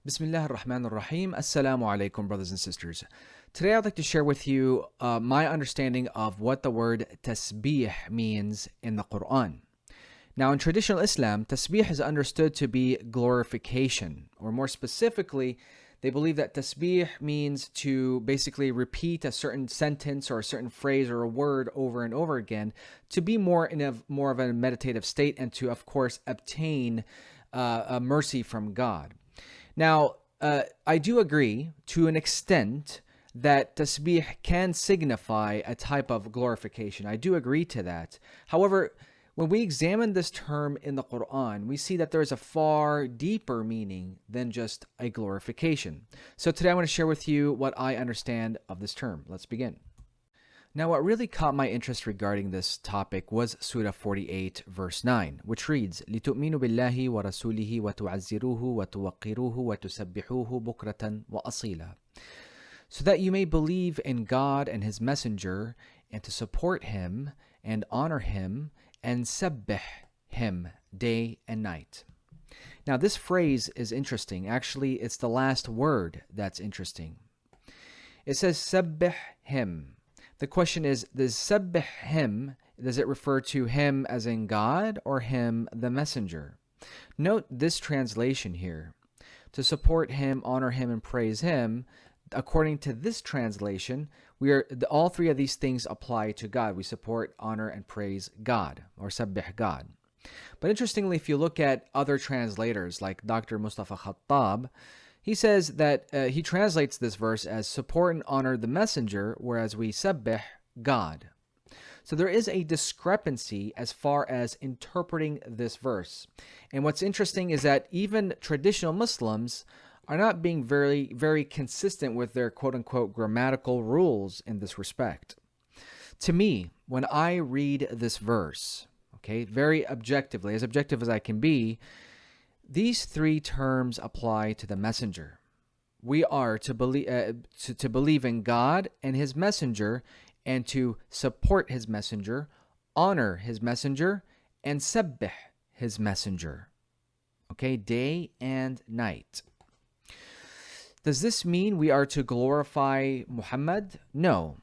Bismillah ar-Rahman ar-Rahim. Assalamu alaikum, brothers and sisters. Today I'd like to share with you my understanding of what the word tasbeeh means in the Quran. Now, in traditional Islam, tasbeeh is understood to be glorification, or more specifically, they believe that tasbeeh means to basically repeat a certain sentence or a certain phrase or a word over and over again to be more of a meditative state and to, of course, obtain a mercy from God. Now, I do agree to an extent that tasbih can signify a type of glorification. I do agree to that. However, when we examine this term in the Quran, we see that there is a far deeper meaning than just a glorification. So today I want to share with you what I understand of this term. Let's begin. Now, what really caught my interest regarding this topic was Surah 48, verse 9, which reads, لِتُؤْمِنُوا بِاللَّهِ وَرَسُولِهِ وَتُعَزِّرُوهُ وَتُوَقِّرُوهُ وَتُسَبِّحُوهُ بُكْرَةً وَأَصِيلًا. So that you may believe in God and His Messenger, and to support Him, and honor Him, and sabbih Him day and night. Now, this phrase is interesting. Actually, it's the last word that's interesting. It says, sabbih Him. The question is, does sabbih Him, does it refer to Him as in God or Him the Messenger? Note this translation here. To support Him, honor Him, and praise Him, according to this translation, all three of these things apply to God. We support, honor, and praise God, or sabbih God. But interestingly, if you look at other translators like Dr. Mustafa Khattab, he says that he translates this verse as support and honor the messenger, whereas we sabbih God. So there is a discrepancy as far as interpreting this verse. And what's interesting is that even traditional Muslims are not being very, very consistent with their quote-unquote grammatical rules in this respect. To me, when I read this verse, okay, very objectively, as objective as I can be, these three terms apply to the messenger. We are to believe in God and His messenger, and to support His messenger, honor His messenger, and sabbih His messenger. Okay, day and night. Does this mean we are to glorify Muhammad? No.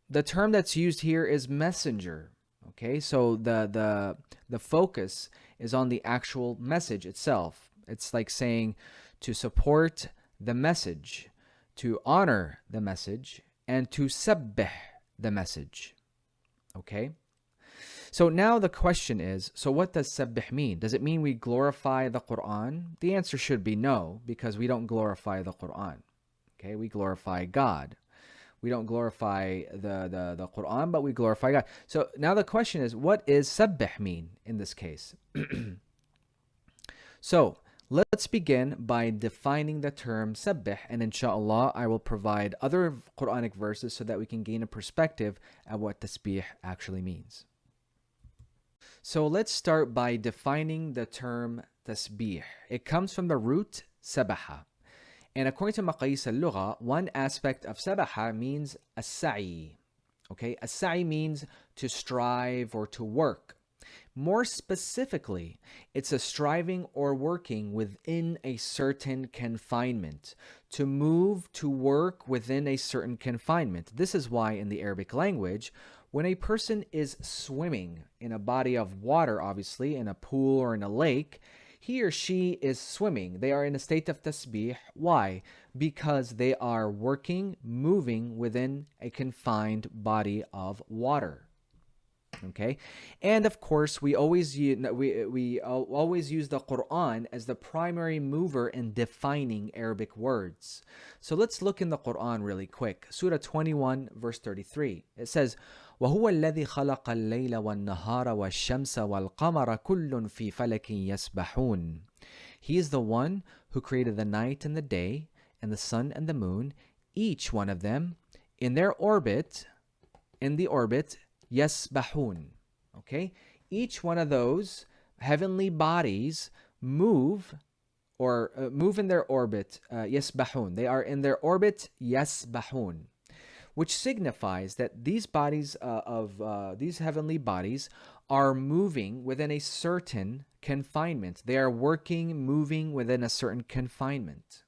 The term that's used here is messenger. Okay, so the focus is on the actual message itself. It's like saying to support the message, to honor the message, and to sabbih the message. Okay? So now the question is, so what does sabbih mean? Does it mean we glorify the Quran? The answer should be no, because we don't glorify the Quran. Okay, we glorify God. We don't glorify the Quran, but we glorify God. So now the question is, what does sabbih mean in this case? So let's begin by defining the term sabbih, and inshallah I will provide other Quranic verses so that we can gain a perspective at what tasbih actually means. So let's start by defining the term tasbih. It comes from the root sabaha. And according to Maqayis al-Lugha, one aspect of sabaha means as-sa'i. Okay, as-sa'i means to strive or to work. More specifically, it's a striving or working within a certain confinement. To move, to work within a certain confinement. This is why in the Arabic language, when a person is swimming in a body of water, obviously, in a pool or in a lake, he or she is swimming. They are in a state of tasbih. Why? Because they are working, moving within a confined body of water. Okay, and of course, we always use the Quran as the primary mover in defining Arabic words. So let's look in the Quran really quick. Surah 21, verse 33. It says, وَهُوَ الَّذِي خَلَقَ اللَّيْلَ وَالنَّهَارَ وَالشَّمْسَ وَالْقَمَرَ كُلٌّ فِي فَلَكٍ يَسْبَحُونَ. He is the one who created the night and the day, and the sun and the moon, each one of them in the orbit, yasbahun. Okay? Each one of those heavenly bodies move in their orbit, yasbahun. They are in their orbit, yasbahun, which signifies that these bodies these heavenly bodies are moving within a certain confinement. They are working, moving within a certain confinement.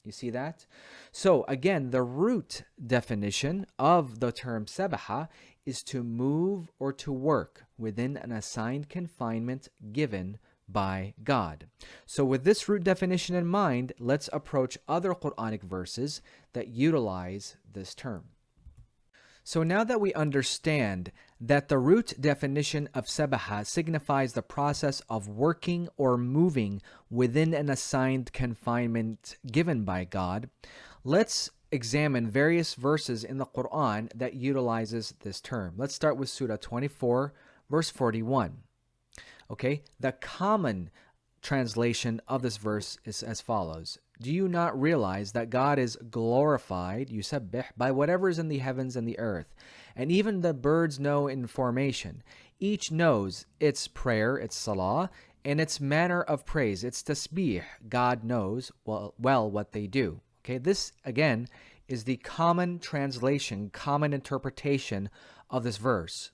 You see that? So again, the root definition of the term sabaha is to move or to work within an assigned confinement given by God. So with this root definition in mind, let's approach other Quranic verses that utilize this term. So now that we understand that the root definition of sabaha signifies the process of working or moving within an assigned confinement given by God, let's examine various verses in the Quran that utilizes this term. Let's start with Surah 24, verse 41. Okay, the common translation of this verse is as follows. Do you not realize that God is glorified, yusabbih, by whatever is in the heavens and the earth? And even the birds know in formation. Each knows its prayer, its salah, and its manner of praise, its tasbeeh. God knows well what they do. Okay, this again is the common translation, common interpretation of this verse.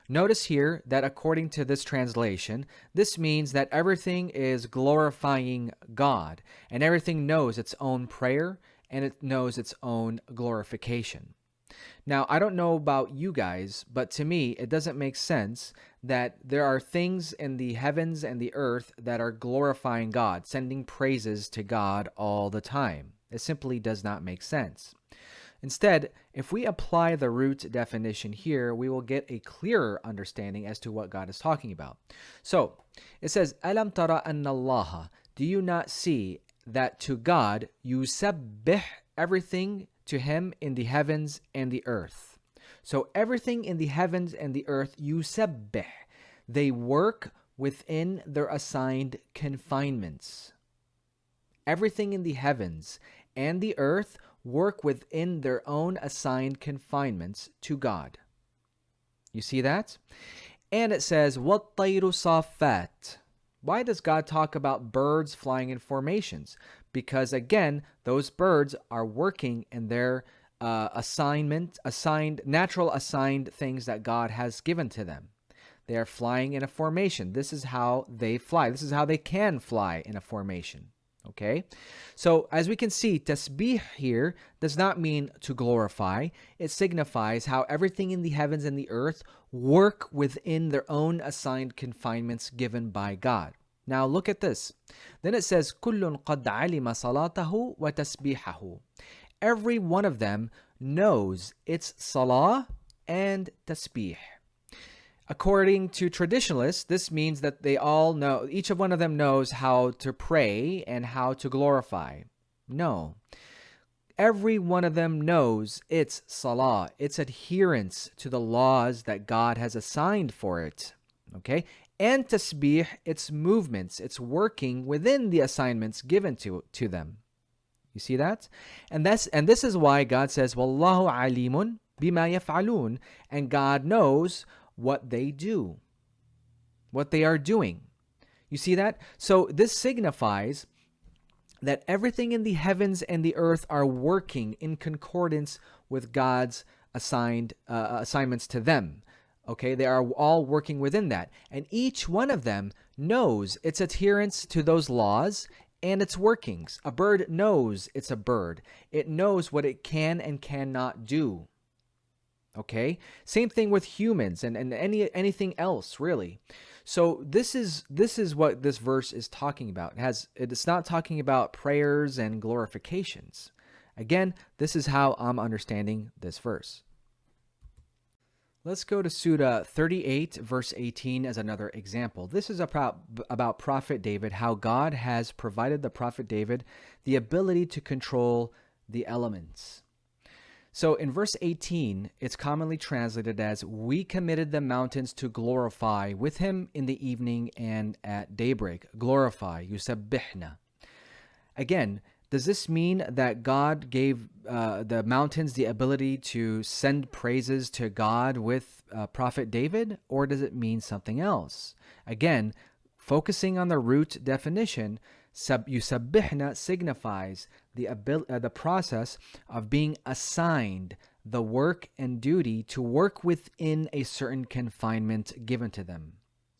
Notice here that according to this translation, this means that everything is glorifying God, and everything knows its own prayer, and it knows its own glorification. Now, I don't know about you guys, but to me, it doesn't make sense that there are things in the heavens and the earth that are glorifying God, sending praises to God all the time. It simply does not make sense. Instead, if we apply the root definition here, we will get a clearer understanding as to what God is talking about. So, it says, Alam tara anna Allah, do you not see that to God, yusabbih, everything to Him in the heavens and the earth. So, everything in the heavens and the earth, yusabbih, they work within their assigned confinements. Everything in the heavens and the earth work within their own assigned confinements to God. You see that? And it says, وَالطَّيْرُ صَافَّاتٍ. Why does God talk about birds flying in formations? Because again, those birds are working in their natural assigned things that God has given to them. They are flying in a formation. This is how they fly. This is how they can fly in a formation. Okay, so as we can see, tasbeeh here does not mean to glorify. It signifies how everything in the heavens and the earth work within their own assigned confinements given by God. Now look at this. Then it says, كُلٌّ قَدْ عَلِمَ صَلَاتَهُ وَتَسْبِيحَهُ. Every one of them knows its salah and tasbeeh. According to traditionalists, this means that they all know, each of one of them knows how to pray and how to glorify. No. Every one of them knows its salah, its adherence to the laws that God has assigned for it. Okay? And tasbih, its movements, its working within the assignments given to them. You see that? And this is why God says, Wallahu alimun bima yaf'alun, and God knows what they do, what they are doing. You see that? So this signifies that everything in the heavens and the earth are working in concordance with God's assignments to them. Okay, they are all working within that. And each one of them knows its adherence to those laws and its workings. A bird knows it's a bird. It knows what it can and cannot do. Okay, same thing with humans and anything else really. So this is what this verse is talking about. It's not talking about prayers and glorifications. Again, this is how I'm understanding this verse. Let's go to Surah 38, verse 18 as another example. This is about Prophet David, how God has provided the Prophet David the ability to control the elements. So in verse 18, it's commonly translated as, we committed the mountains to glorify with him in the evening and at daybreak. Glorify, yusabbihna. Again, does this mean that God gave the mountains the ability to send praises to God with Prophet David? Or does it mean something else? Again, focusing on the root definition, yusabbihna signifies the process of being assigned the work and duty to work within a certain confinement given to them.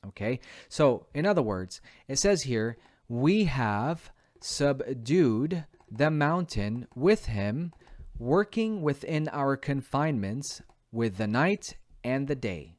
Okay? So, in other words, it says here, we have subdued the mountain with him, working within our confinements with the night and the day.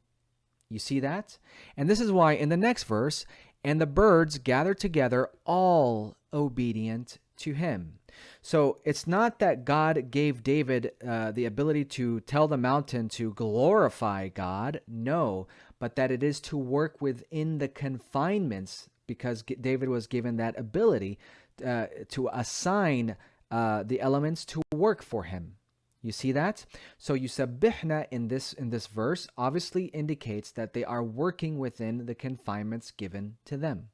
You see that? And this is why in the next verse, and the birds gather together, all obedient to him. So it's not that God gave David the ability to tell the mountain to glorify God, no, but that it is to work within the confinements, because David was given that ability to assign the elements to work for him. You see that? So yusabbihna in this verse obviously indicates that they are working within the confinements given to them.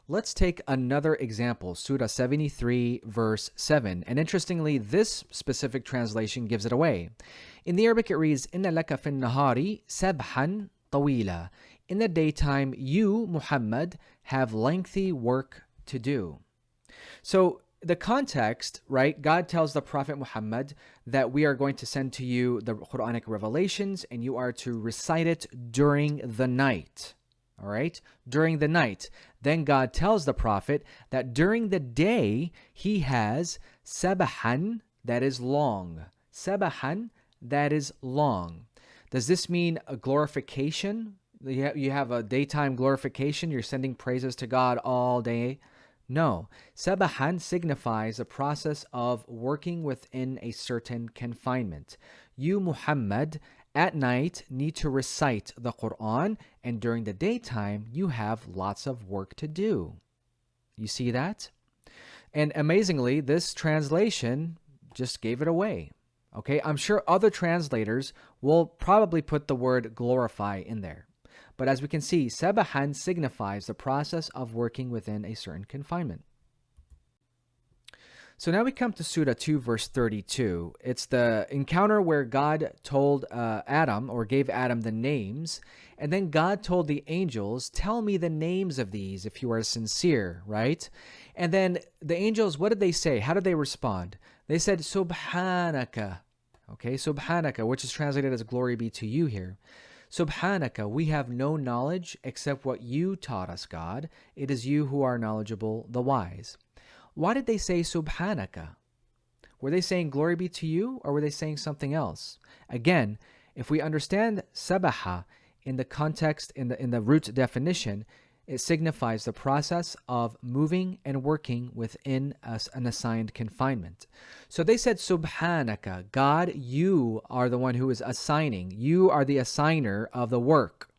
Let's take another example, Surah 73, verse 7. And interestingly, this specific translation gives it away. In the Arabic, it reads, إِنَّ لَكَ فِي النَّهَارِ سَبْحًا طَوِيلًا. In the daytime, you, Muhammad, have lengthy work to do. So the context, right? God tells the Prophet Muhammad that we are going to send to you the Quranic revelations and you are to recite it during the night. All right? During the night. Then God tells the Prophet that during the day he has sabahan, that is long. Sabahan, that is long. Does this mean a glorification? You have a daytime glorification? You're sending praises to God all day? No. Sabahan signifies a process of working within a certain confinement. You, Muhammad, at night need to recite the Quran, and during the daytime, you have lots of work to do. You see that? And amazingly, this translation just gave it away. Okay, I'm sure other translators will probably put the word glorify in there. But as we can see, sabahan signifies the process of working within a certain confinement. So now we come to Surah 2, verse 32. It's the encounter where God told Adam, or gave Adam the names, and then God told the angels, tell me the names of these if you are sincere, right? And then the angels, what did they say? How did they respond? They said, Subhanaka. Okay, Subhanaka, which is translated as glory be to you here. Subhanaka, we have no knowledge except what you taught us, God. It is you who are knowledgeable, the wise. Why did they say Subhanaka? Were they saying glory be to you, or were they saying something else? Again, if we understand sabaha in the context, in the root definition, it signifies the process of moving and working within an assigned confinement. So they said, Subhanaka, God, you are the one who is assigning. You are the assigner of the work.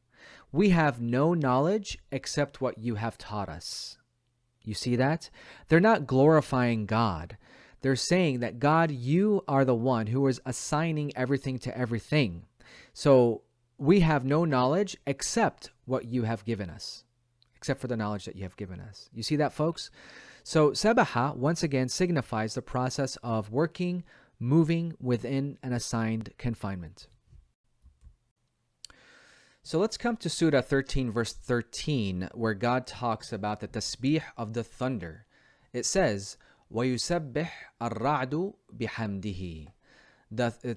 We have no knowledge except what you have taught us. You see that? They're not glorifying God. They're saying that God, you are the one who is assigning everything to everything. So we have no knowledge except what you have given us. Except for the knowledge that you have given us. You see that, folks? So sabaha, once again, signifies the process of working, moving within an assigned confinement. So let's come to Surah 13, verse 13, where God talks about the tasbeeh of the thunder. It says, وَيُسَبِّحْ الرَّعْدُ بِحَمْدِهِ.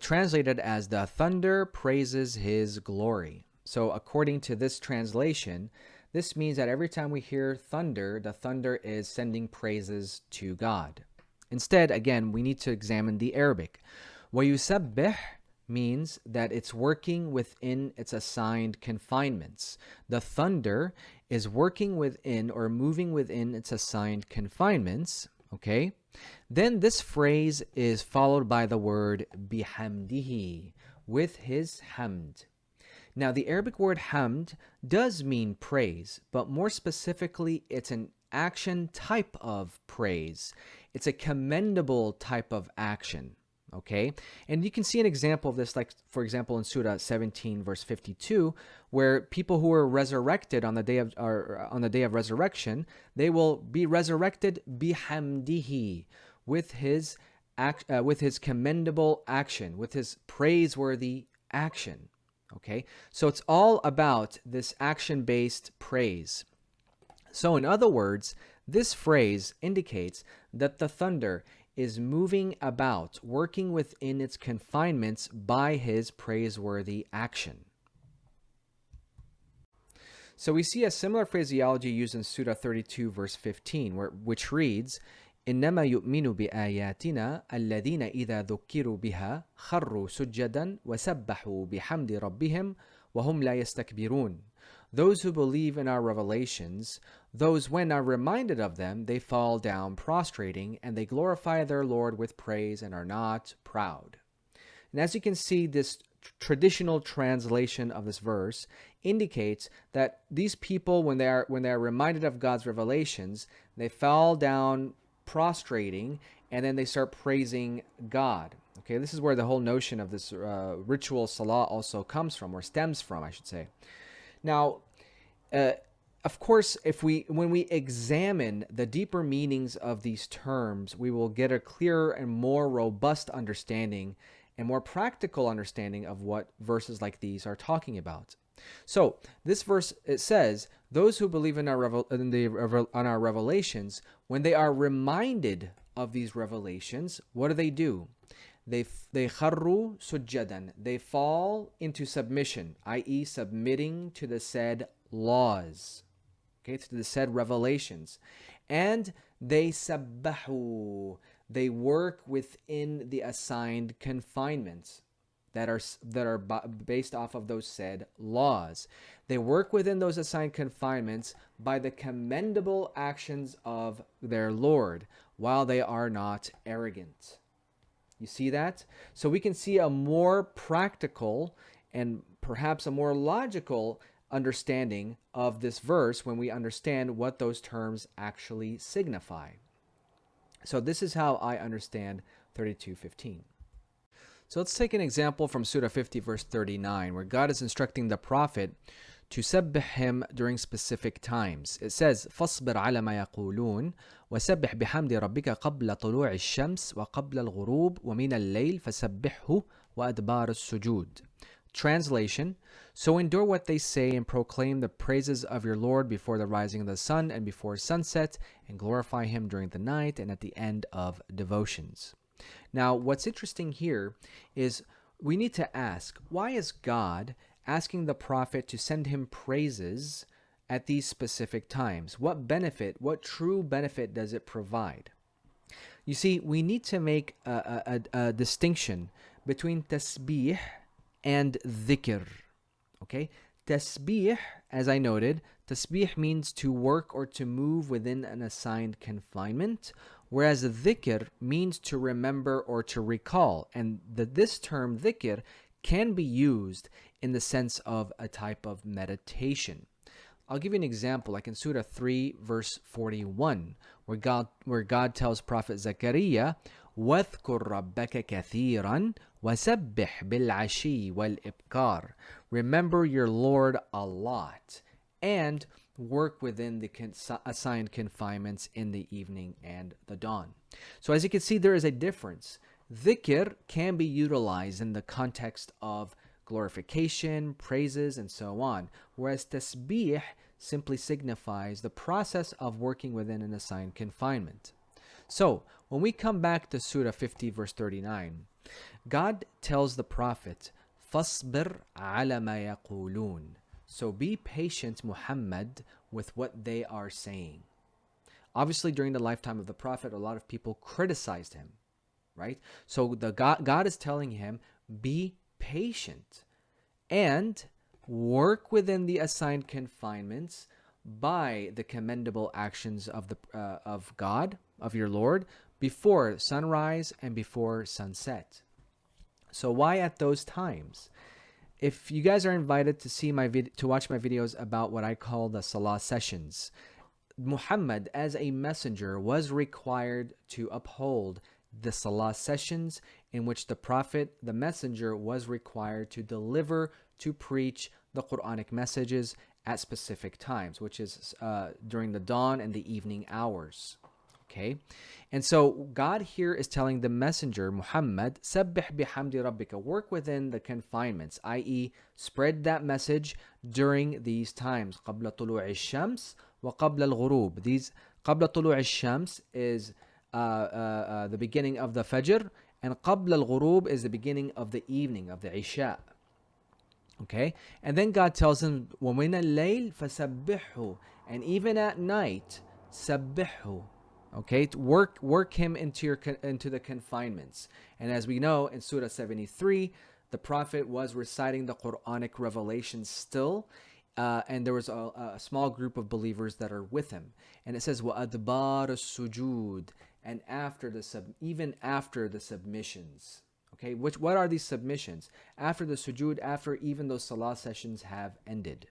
Translated as the thunder praises his glory. So according to this translation, this means that every time we hear thunder, the thunder is sending praises to God. Instead, again, we need to examine the Arabic. وَيُسَبِّحْ means that it's working within its assigned confinements. The thunder is working within or moving within its assigned confinements, okay? Then this phrase is followed by the word bihamdihi, with his hamd. Now, the Arabic word hamd does mean praise, but more specifically, it's an action type of praise. It's a commendable type of action. Okay, and you can see an example of this, like, for example, in Surah 17, verse 52, where people who are resurrected on the day of resurrection, they will be resurrected bihamdihi, with his commendable action, with his praiseworthy action. Okay, so it's all about this action-based praise. So in other words, this phrase indicates that the thunder is moving about, working within its confinements by his praiseworthy action. So we see a similar phraseology used in Surah 32, verse 15, which reads, إنما يؤمن بآياتنا الذين إذا ذكروا بها خروا سجدا وسبحوا بحمد ربهم وهم لا يستكبرون. Those who believe in our revelations, those when are reminded of them, they fall down prostrating, and they glorify their Lord with praise and are not proud. And as you can see, this traditional translation of this verse indicates that these people, when they are reminded of God's revelations, they fall down prostrating, and then they start praising God. Okay, this is where the whole notion of this ritual salah also comes from, or stems from, I should say. Now, of course, when we examine the deeper meanings of these terms, we will get a clearer and more robust understanding and more practical understanding of what verses like these are talking about. So, this verse, it says, those who believe in our revelations, when they are reminded of these revelations, what do? They kharru sujjadan. They fall into submission, i.e., submitting to the said laws, okay, to the said revelations, and they sabbahu. They work within the assigned confinements that are based off of those said laws. They work within those assigned confinements by the commendable actions of their Lord, while they are not arrogant. You see that? So we can see a more practical and perhaps a more logical understanding of this verse when we understand what those terms actually signify. So this is how I understand 32:15. So let's take an example from Surah 50, verse 39, where God is instructing the Prophet to sabbih him during specific times. It says, فَاصْبِرْ عَلَى مَا يَقُولُونَ وَسَبِّحْ بِحَمْدِ رَبِّكَ قَبْلَ طُلُوعِ الشَّمْسِ وَقَبْلَ الْغُرُوبِ وَمِنَ اللَّيْلِ فَسَبِّحْهُ وَأَدْبَارَ السُّجُودِ. Translation: So endure what they say and proclaim the praises of your Lord before the rising of the sun and before sunset, and glorify him during the night and at the end of devotions. Now, what's interesting here is we need to ask, why is God asking the prophet to send him praises at these specific times? What benefit, what true benefit does it provide? You see, we need to make a distinction between tasbeeh and dhikr. Okay? Tasbeeh, as I noted, tasbeeh means to work or to move within an assigned confinement, whereas dhikr means to remember or to recall. And this term dhikr can be used in the sense of a type of meditation. I'll give you an example, like in Surah 3, verse 41, where God tells Prophet Zakaria, وَاذْكُرْ رَبَّكَ كَثِيرًا وَسَبِّحْ بِالْعَشِيِّ وَالْإِبْكَارِ. Remember your Lord a lot, and work within the assigned confinements in the evening and the dawn. So as you can see, there is a difference. Dhikr can be utilized in the context of glorification, praises, and so on, whereas tasbeeh simply signifies the process of working within an assigned confinement. So, when we come back to Surah 50, verse 39, God tells the Prophet, فَاصْبِرْ عَلَى مَا يَقُولُونَ. So be patient, Muhammad, with what they are saying. Obviously, during the lifetime of the Prophet, a lot of people criticized him, right? So God is telling him, be patient and work within the assigned confinements by the commendable actions of God, of your Lord, before sunrise and before sunset. So why at those times? If you guys are invited to see to watch my videos about what I call the Salah sessions, Muhammad as a messenger was required to uphold the Salah sessions in which the Prophet, the messenger, was required to deliver, to preach the Quranic messages at specific times, which is during the dawn and the evening hours. Okay? And so God here is telling the messenger, Muhammad, Sabbih bihamdi rabbika, work within the confinements, i.e., spread that message during these times. قبل طلوع الشمس وقبل الغروب. These قبل طلوع الشمس is the beginning of the Fajr, and قبل الغروب is the beginning of the evening, of the Isha. Okay? And then God tells him, وَمِنَ اللَّيْلِ فَسَبِّحْهُ, and even at night, سَبِّحْهُ. Okay, to work him into the confinements. And as we know in Surah 73, the Prophet was reciting the Quranic revelations still, and there was a small group of believers that are with him. And it says وَأَدْبَارَ السُّجُودِ, and even after the submissions. Okay, what are these submissions? After the sujood, after even those salah sessions have ended.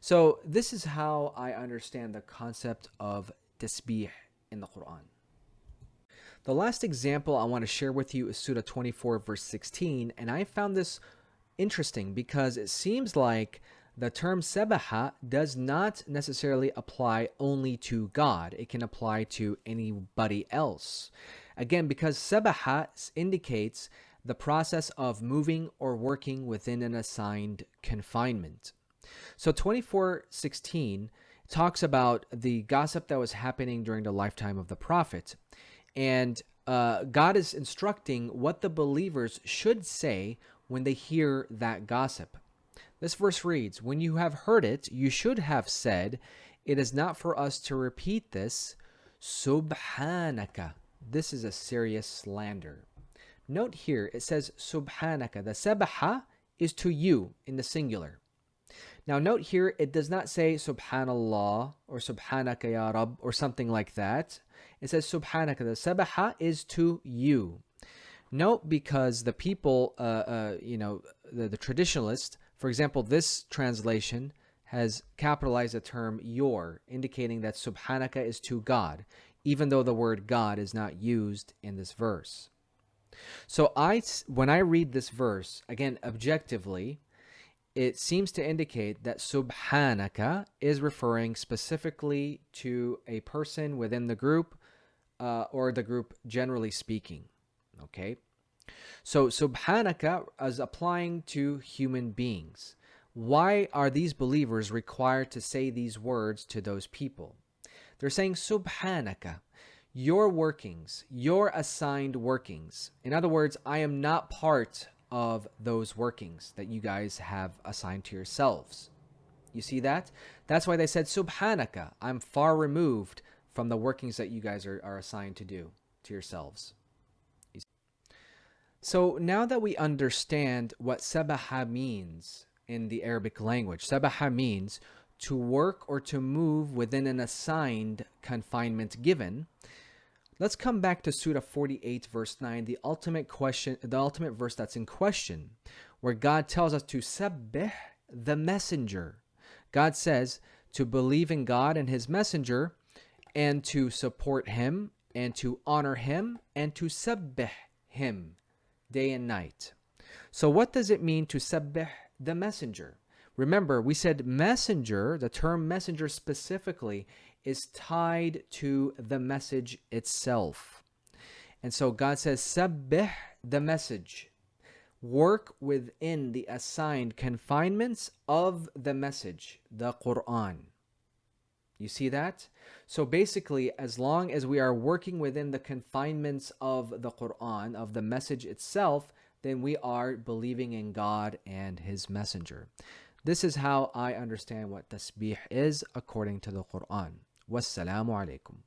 So this is how I understand the concept of tasbeeh in the Quran. The last example I want to share with you is Surah 24, verse 16, and I found this interesting because it seems like the term sabaha does not necessarily apply only to God. It can apply to anybody else. Again, because sabaha indicates the process of moving or working within an assigned confinement. So 24:16 talks about the gossip that was happening during the lifetime of the Prophet. And God is instructing what the believers should say when they hear that gossip. This verse reads, "When you have heard it, you should have said, 'It is not for us to repeat this. Subhanaka.'" This is a serious slander. Note here, it says Subhanaka. The sabaha is to you in the singular. Now note here, it does not say Subhanallah or Subhanaka ya Rab or something like that. It says Subhanaka. The sabaha is to you. Note, because the people, the traditionalists, for example, this translation has capitalized the term your, indicating that Subhanaka is to God, even though the word God is not used in this verse. So when I read this verse, again, objectively, it seems to indicate that Subhanaka is referring specifically to a person within the group, or the group generally speaking. Okay? So Subhanaka is applying to human beings. Why are these believers required to say these words to those people? They're saying Subhanaka, your workings, your assigned workings. In other words, I am not part of those workings that you guys have assigned to yourselves. You see that? That's why they said Subhanaka. I'm far removed from the workings that you guys are assigned to do to yourselves. So now that we understand what sabaha means in the Arabic language, sabaha means to work or to move within an assigned confinement given. Let's come back to Surah 48, verse 9, the ultimate verse that's in question, where God tells us to sabbih the messenger. God says to believe in God and his messenger, and to support him, and to honor him, and to sabbih him day and night. So what does it mean to sabbih the messenger? Remember, we said messenger, the term messenger specifically, is tied to the message itself. And so God says, sabbih the message. Work within the assigned confinements of the message, the Quran. You see that? So basically, as long as we are working within the confinements of the Quran, of the message itself, then we are believing in God and his messenger. This is how I understand what tasbih is according to the Quran. Wassalamu alaikum.